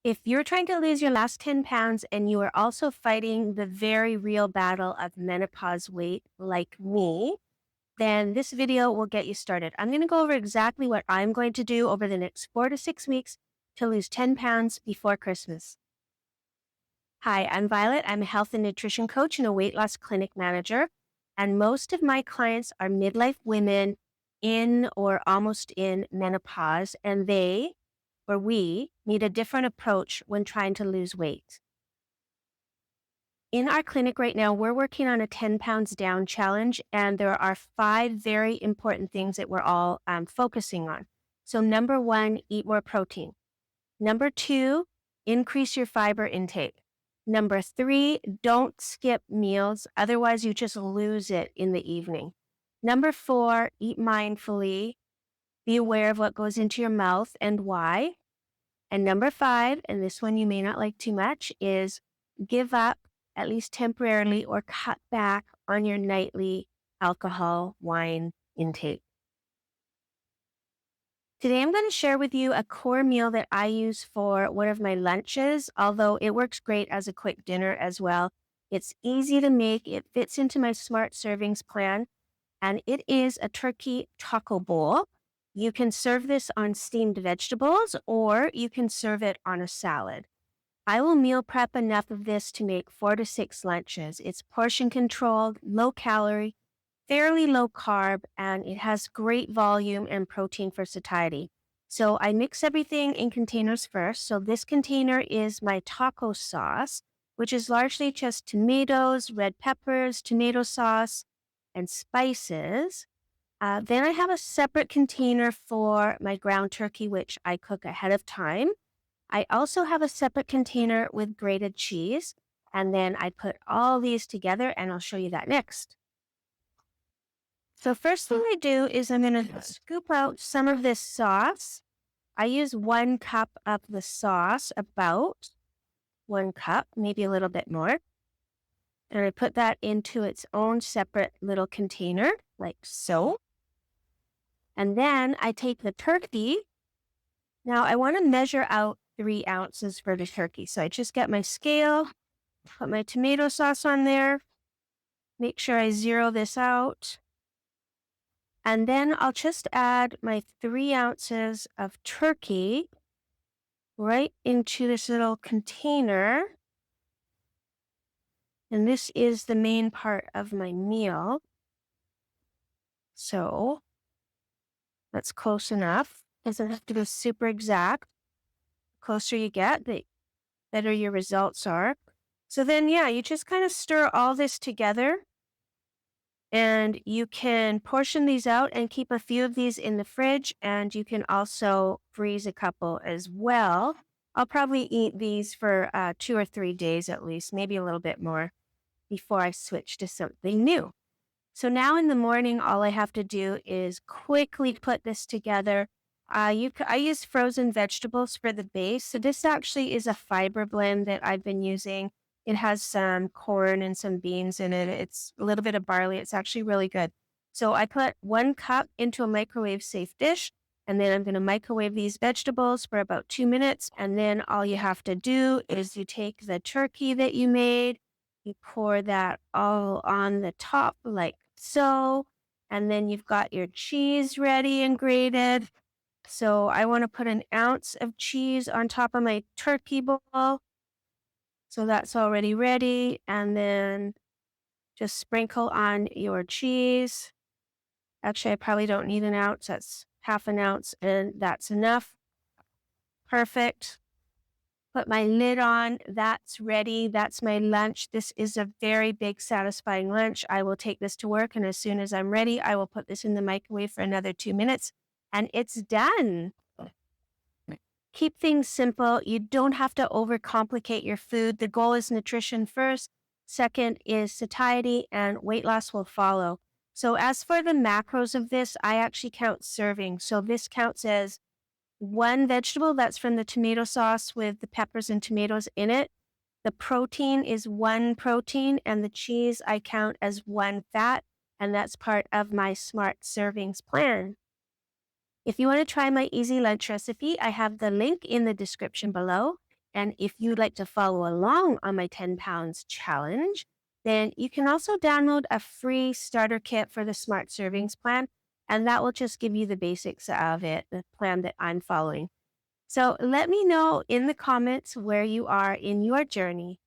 If you're trying to lose your last 10 pounds and you are also fighting the very real battle of menopause weight like me, then this video will get you started. I'm going to go over exactly what I'm going to do over the next 4 to 6 weeks to lose 10 pounds before Christmas. Hi, I'm Violet. I'm a health and nutrition coach and a weight loss clinic manager. And most of my clients are midlife women in or almost in menopause, and we need a different approach when trying to lose weight. In our clinic right now, we're working on a 10 pounds down challenge, and there are 5 very important things that we're all focusing on. So number 1, eat more protein. Number 2, increase your fiber intake. Number 3, don't skip meals. Otherwise, you just lose it in the evening. Number 4, eat mindfully. Be aware of what goes into your mouth and why. And number 5, and this one you may not like too much, is give up, at least temporarily, or cut back on your nightly alcohol, wine intake. Today, I'm going to share with you a core meal that I use for one of my lunches, although it works great as a quick dinner as well. It's easy to make. It fits into my smart servings plan, and it is a turkey taco bowl. You can serve this on steamed vegetables, or you can serve it on a salad. I will meal prep enough of this to make 4 to 6 lunches. It's portion controlled, low calorie, fairly low carb, and it has great volume and protein for satiety. So I mix everything in containers first. So this container is my taco sauce, which is largely just tomatoes, red peppers, tomato sauce, and spices. Then I have a separate container for my ground turkey, which I cook ahead of time. I also have a separate container with grated cheese, and then I put all these together, and I'll show you that next. So first thing I do is I'm going to scoop out some of this sauce. I use 1 cup of the sauce, about 1 cup, maybe a little bit more. And I put that into its own separate little container, like so. And then I take the turkey. Now I want to measure out 3 ounces for the turkey. So I just get my scale, put my tomato sauce on there, make sure I zero this out. And then I'll just add my 3 ounces of turkey right into this little container. And this is the main part of my meal. So that's close enough. Doesn't have to be super exact. The closer you get, the better your results are. So then, you just kind of stir all this together. And you can portion these out and keep a few of these in the fridge, and you can also freeze a couple as well. I'll probably eat these for 2 or 3 days at least, maybe a little bit more before I switch to something new. So now in the morning, all I have to do is quickly put this together. I use frozen vegetables for the base. So this actually is a fiber blend that I've been using. It has some corn and some beans in it. It's a little bit of barley. It's actually really good. So I put 1 cup into a microwave safe dish, and then I'm going to microwave these vegetables for about 2 minutes. And then all you have to do is you take the turkey that you made, you pour that all on the top like so, and then you've got your cheese ready and grated. So I want to put 1 ounce of cheese on top of my turkey bowl. So that's already ready. And then just sprinkle on your cheese. Actually, I probably don't need 1 ounce. That's half 1 ounce, and that's enough. Perfect. Put my lid on. That's ready. That's my lunch. This is a very big, satisfying lunch. I will take this to work, and as soon as I'm ready, I will put this in the microwave for another 2 minutes, and it's done. Keep things simple. You don't have to overcomplicate your food. The goal is nutrition first. Second is satiety, and weight loss will follow. So as for the macros of this, I actually count servings. So this counts as 1 vegetable. That's from the tomato sauce with the peppers and tomatoes in it. The protein is 1 protein, and the cheese I count as 1 fat, and that's part of my smart servings plan. If you want to try my easy lunch recipe, I have the link in the description below. And if you'd like to follow along on my 10 pounds challenge, then you can also download a free starter kit for the Smart Servings plan. And that will just give you the basics of it, the plan that I'm following. So let me know in the comments where you are in your journey.